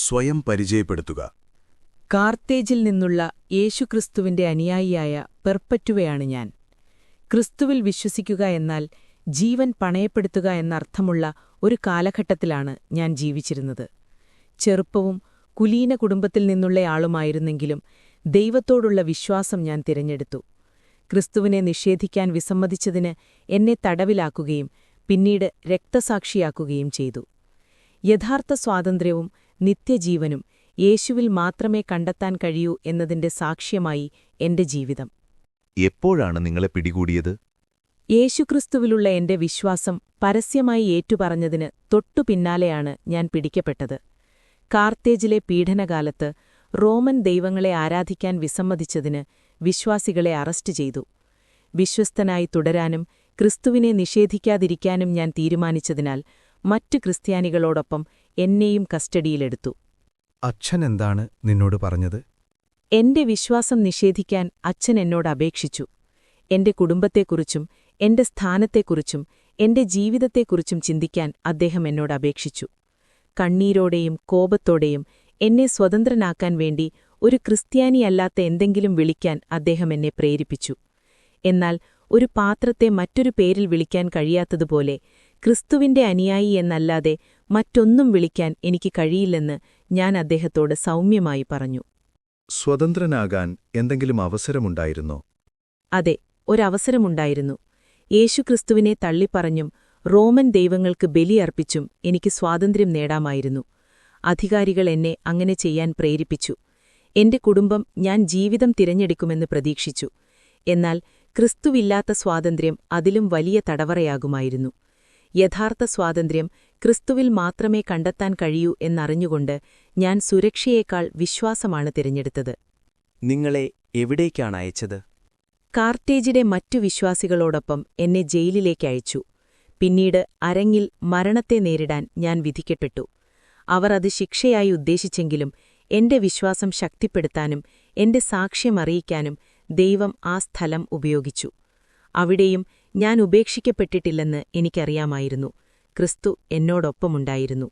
സ്വയം പരിചയപ്പെടുത്തുക. കാർത്തേജിൽ നിന്നുള്ള യേശുക്രിസ്തുവിന്റെ അനുയായിയായ പെർപ്പറ്റുവയാണ് ഞാൻ. ക്രിസ്തുവിൽ വിശ്വസിക്കുക എന്നാൽ ജീവൻ പണയപ്പെടുത്തുക എന്നർത്ഥമുള്ള ഒരു കാലഘട്ടത്തിലാണ് ഞാൻ ജീവിച്ചിരുന്നത്. ചെറുപ്പവും കുലീന കുടുംബത്തിൽ നിന്നുള്ളയാളുമായിരുന്നെങ്കിലും ദൈവത്തോടുള്ള വിശ്വാസം ഞാൻ തിരഞ്ഞെടുത്തു. ക്രിസ്തുവിനെ നിഷേധിക്കാൻ വിസമ്മതിച്ചതിന് എന്നെ തടവിലാക്കുകയും പിന്നീട് രക്തസാക്ഷിയാക്കുകയും ചെയ്തു. യഥാർത്ഥ സ്വാതന്ത്ര്യവും നിത്യജീവനും യേശുവിൽ മാത്രമേ കണ്ടെത്താൻ കഴിയൂ എന്നതിന്റെ സാക്ഷ്യമായി എന്റെ ജീവിതം. എപ്പോഴാണ് നിങ്ങളെ പിടികൂടിയത്? യേശുക്രിസ്തുവിലുള്ള എന്റെ വിശ്വാസം പരസ്യമായി ഏറ്റുപറഞ്ഞതിന് തൊട്ടുപിന്നാലെയാണ് ഞാൻ പിടിക്കപ്പെട്ടത്. കാർത്തേജിലെ പീഡനകാലത്ത് റോമൻ ദൈവങ്ങളെ ആരാധിക്കാൻ വിസമ്മതിച്ചതിന് വിശ്വാസികളെ അറസ്റ്റ് ചെയ്തു. വിശ്വസ്തനായി തുടരാനും ക്രിസ്തുവിനെ നിഷേധിക്കാതിരിക്കാനും ഞാൻ തീരുമാനിച്ചതിനാൽ മറ്റു ക്രിസ്ത്യാനികളോടൊപ്പം എന്നെയും കസ്റ്റഡിയിലെടുത്തു. അച്ഛൻ എന്താണ് നിന്നോട് പറഞ്ഞത്? എന്റെ വിശ്വാസം നിഷേധിക്കാൻ അച്ഛൻ എന്നോട് അപേക്ഷിച്ചു. എന്റെ കുടുംബത്തെക്കുറിച്ചും എന്റെ സ്ഥാനത്തെക്കുറിച്ചും എന്റെ ജീവിതത്തെക്കുറിച്ചും ചിന്തിക്കാൻ അദ്ദേഹം എന്നോട് അപേക്ഷിച്ചു. കണ്ണീരോടെയും കോപത്തോടെയും എന്നെ സ്വതന്ത്രനാക്കാൻ വേണ്ടി ഒരു ക്രിസ്ത്യാനിയല്ലാത്ത എന്തെങ്കിലും വിളിക്കാൻ അദ്ദേഹം എന്നെ പ്രേരിപ്പിച്ചു. എന്നാൽ ഒരു പാത്രത്തെ മറ്റൊരു പേരിൽ വിളിക്കാൻ കഴിയാത്തതുപോലെ ക്രിസ്തുവിന്റെ അനുയായി എന്നല്ലാതെ മറ്റൊന്നും വിളിക്കാൻ എനിക്ക് കഴിയില്ലെന്ന് ഞാൻ അദ്ദേഹത്തോട് സൗമ്യമായി പറഞ്ഞു. സ്വതന്ത്രനാകാൻ എന്തെങ്കിലും അവസരമുണ്ടായിരുന്നോ? അതെ, ഒരവസരമുണ്ടായിരുന്നു. യേശുക്രിസ്തുവിനെ തള്ളിപ്പറഞ്ഞും റോമൻ ദൈവങ്ങൾക്ക് ബലിയർപ്പിച്ചും എനിക്ക് സ്വാതന്ത്ര്യം നേടാമായിരുന്നു. അധികാരികൾ എന്നെ അങ്ങനെ ചെയ്യാൻ പ്രേരിപ്പിച്ചു. എന്റെ കുടുംബം ഞാൻ ജീവിതം തിരഞ്ഞെടുക്കുമെന്ന് പ്രതീക്ഷിച്ചു. എന്നാൽ ക്രിസ്തുവില്ലാത്ത സ്വാതന്ത്ര്യം അതിലും വലിയ തടവറയാകുമായിരുന്നു. യഥാർത്ഥ സ്വാതന്ത്ര്യം ക്രിസ്തുവിൽ മാത്രമേ കണ്ടെത്താൻ കഴിയൂ എന്നറിഞ്ഞുകൊണ്ട് ഞാൻ സുരക്ഷയേക്കാൾ വിശ്വാസമാണ് തിരഞ്ഞെടുത്തത്. നിങ്ങളെ എവിടേക്കാണ് അയച്ചത്? കാർത്തേജിലെ മറ്റു വിശ്വാസികളോടൊപ്പം എന്നെ ജയിലിലേക്കയച്ചു. പിന്നീട് അരങ്ങിൽ മരണത്തെ നേരിടാൻ ഞാൻ വിധിക്കപ്പെട്ടു. അവർ അത് ശിക്ഷയായി ഉദ്ദേശിച്ചെങ്കിലും എന്റെ വിശ്വാസം ശക്തിപ്പെടുത്താനും എന്റെ സാക്ഷ്യം അറിയിക്കാനും ദൈവം ആ സ്ഥലം ഉപയോഗിച്ചു. അവിടെയും ഞാൻ ഉപേക്ഷിക്കപ്പെട്ടിട്ടില്ലെന്ന് എനിക്കറിയാമായിരുന്നു. ക്രിസ്തു എന്നോടൊപ്പമുണ്ടായിരുന്നു.